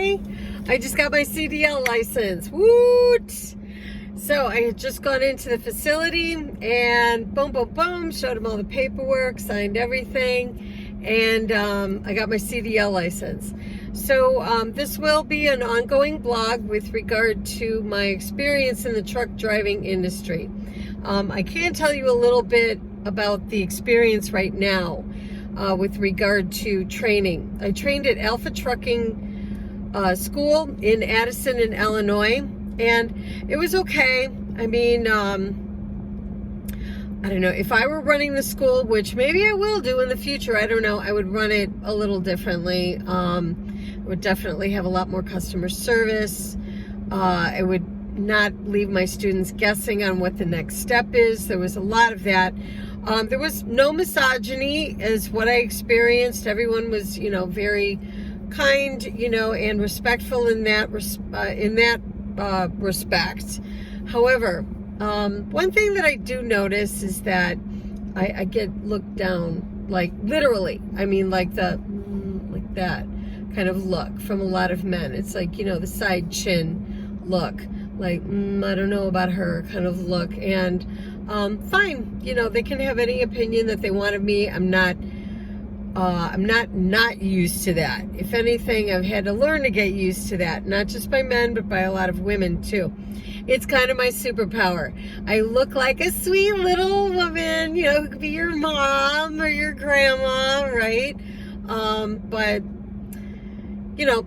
Hi! I just got my CDL license. Woot! So I had just gone into the facility and boom, boom, boom, showed them all the paperwork, signed everything, and I got my CDL license. So this will be an ongoing blog with regard to my experience in the truck driving industry. I can tell you a little bit about the experience right now with regard to training. I trained at Alpha Trucking School in Addison in Illinois, and it was okay. I mean, I don't know, if I were running the school, which maybe I will do in the future, I don't know, I would run it a little differently. I would definitely have a lot more customer service. I would not leave my students guessing on what the next step is. There was a lot of that. There was no misogyny is what I experienced. Everyone was, very kind, and respectful in that respect. However, one thing that I do notice is that I get looked down, like literally. I mean, like that kind of look from a lot of men. It's like, the side chin look, like, I don't know about her kind of look. And fine, they can have any opinion that they want of me. I'm not used to that. If anything, I've had to learn to get used to that, not just by men, but by a lot of women too. It's kind of my superpower. I look like a sweet little woman, who could be your mom or your grandma, right? But,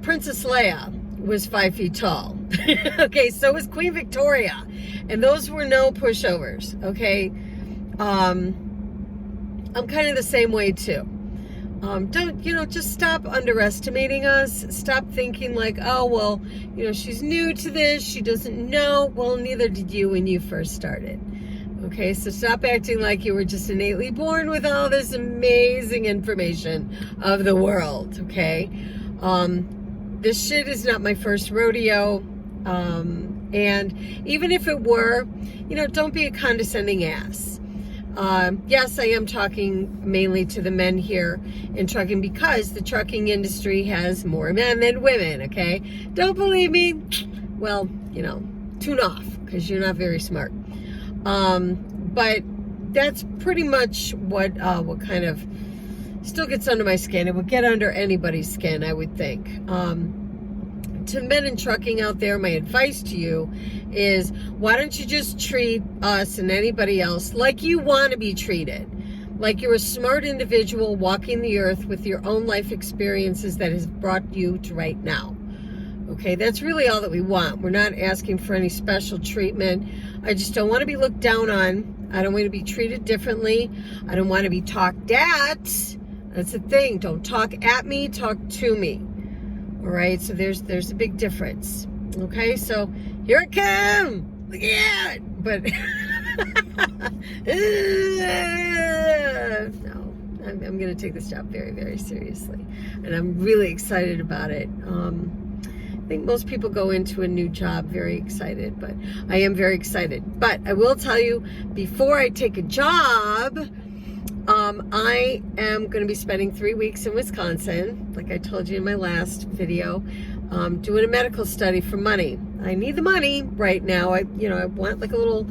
Princess Leia was 5 feet tall. Okay, so was Queen Victoria. And those were no pushovers, okay? I'm kind of the same way too. Don't, just stop underestimating us. Stop thinking like, oh, well, she's new to this. She doesn't know. Well, neither did you when you first started. Okay, so stop acting like you were just innately born with all this amazing information of the world, okay? This shit is not my first rodeo. And even if it were, don't be a condescending ass. Yes, I am talking mainly to the men here in trucking because the trucking industry has more men than women, okay? Don't believe me? Well, tune off because you're not very smart. But that's pretty much what kind of still gets under my skin. It would get under anybody's skin, I would think. To men in trucking out there, my advice to you is, why don't you just treat us and anybody else like you want to be treated? Like you're a smart individual walking the earth with your own life experiences that has brought you to right now. Okay, that's really all that we want. We're not asking for any special treatment. I just don't want to be looked down on. I don't want to be treated differently. I don't want to be talked at. That's the thing. Don't talk at me, talk to me. All right, so there's a big difference. Okay, so here it comes. Look at it. But no, I'm going to take this job very, very seriously, and I'm really excited about it. I think most people go into a new job very excited, but I am very excited. But I will tell you, before I take a job, I am going to be spending 3 weeks in Wisconsin, like I told you in my last video, doing a medical study for money. I need the money right now. I want like a little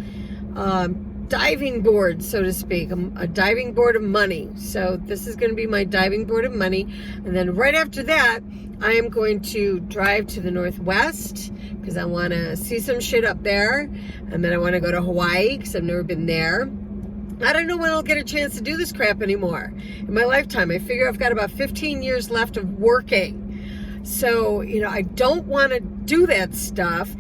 diving board, so to speak, a diving board of money. So this is going to be my diving board of money. And then right after that, I am going to drive to the Northwest because I want to see some shit up there. And then I want to go to Hawaii because I've never been there. I don't know when I'll get a chance to do this crap anymore in my lifetime. I figure I've got about 15 years left of working. So, I don't want to do that stuff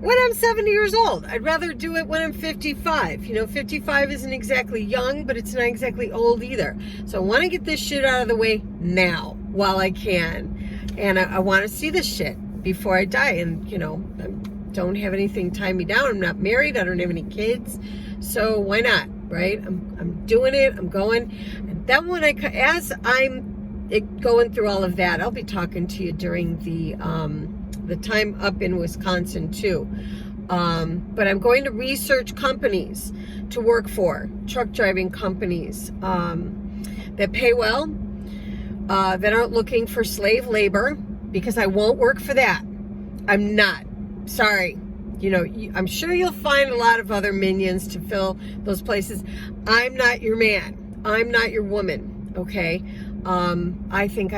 when I'm 70 years old. I'd rather do it when I'm 55. 55 isn't exactly young, but it's not exactly old either. So I want to get this shit out of the way now while I can. And I want to see this shit before I die. And, I don't have anything tying me down. I'm not married. I don't have any kids. So why not? Right? I'm doing it. I'm going. And then as I'm going through all of that, I'll be talking to you during the time up in Wisconsin too. But I'm going to research companies to work for, truck driving companies that pay well, that aren't looking for slave labor, because I won't work for that. I'm not. Sorry. You know, I'm sure you'll find a lot of other minions to fill those places. I'm not your man. I'm not your woman, okay? I think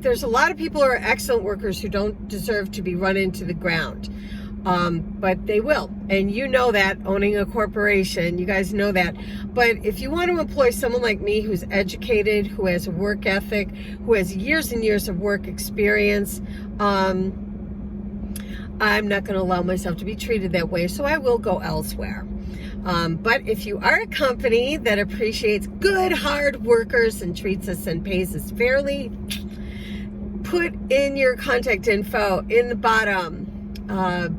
there's a lot of people who are excellent workers who don't deserve to be run into the ground. But they will. And you know that, owning a corporation, you guys know that. But if you want to employ someone like me who's educated, who has a work ethic, who has years and years of work experience, I'm not going to allow myself to be treated that way, so I will go elsewhere. But if you are a company that appreciates good, hard workers and treats us and pays us fairly, put in your contact info in the bottom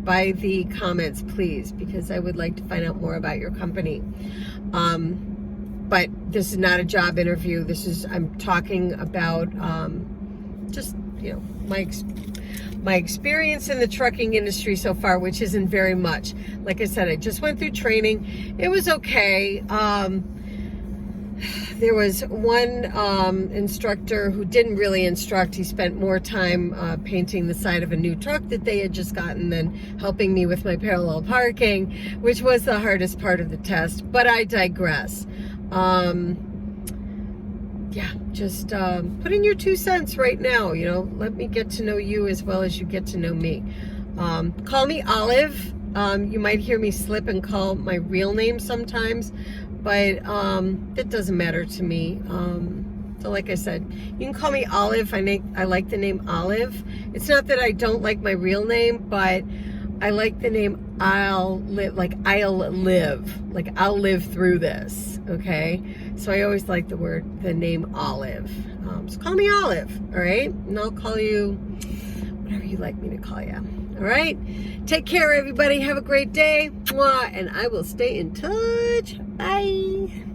by the comments, please, because I would like to find out more about your company. But this is not a job interview. I'm talking about just, you know, my experience in the trucking industry so far, which isn't very much. Like I said, I just went through training. It was okay. There was one instructor who didn't really instruct. He spent more time painting the side of a new truck that they had just gotten than helping me with my parallel parking, which was the hardest part of the test. But I digress. Yeah, just put in your 2 cents right now. You know, let me get to know you as well as you get to know me. Call me Olive. You might hear me slip and call my real name sometimes, but that doesn't matter to me. So like I said, you can call me Olive. I like the name Olive. It's not that I don't like my real name, but I like the name I'll live, like I'll live through this, okay? So I always like the name Olive. So call me Olive, all right? And I'll call you whatever you like me to call you, all right? Take care, everybody. Have a great day. Mwah, and I will stay in touch. Bye.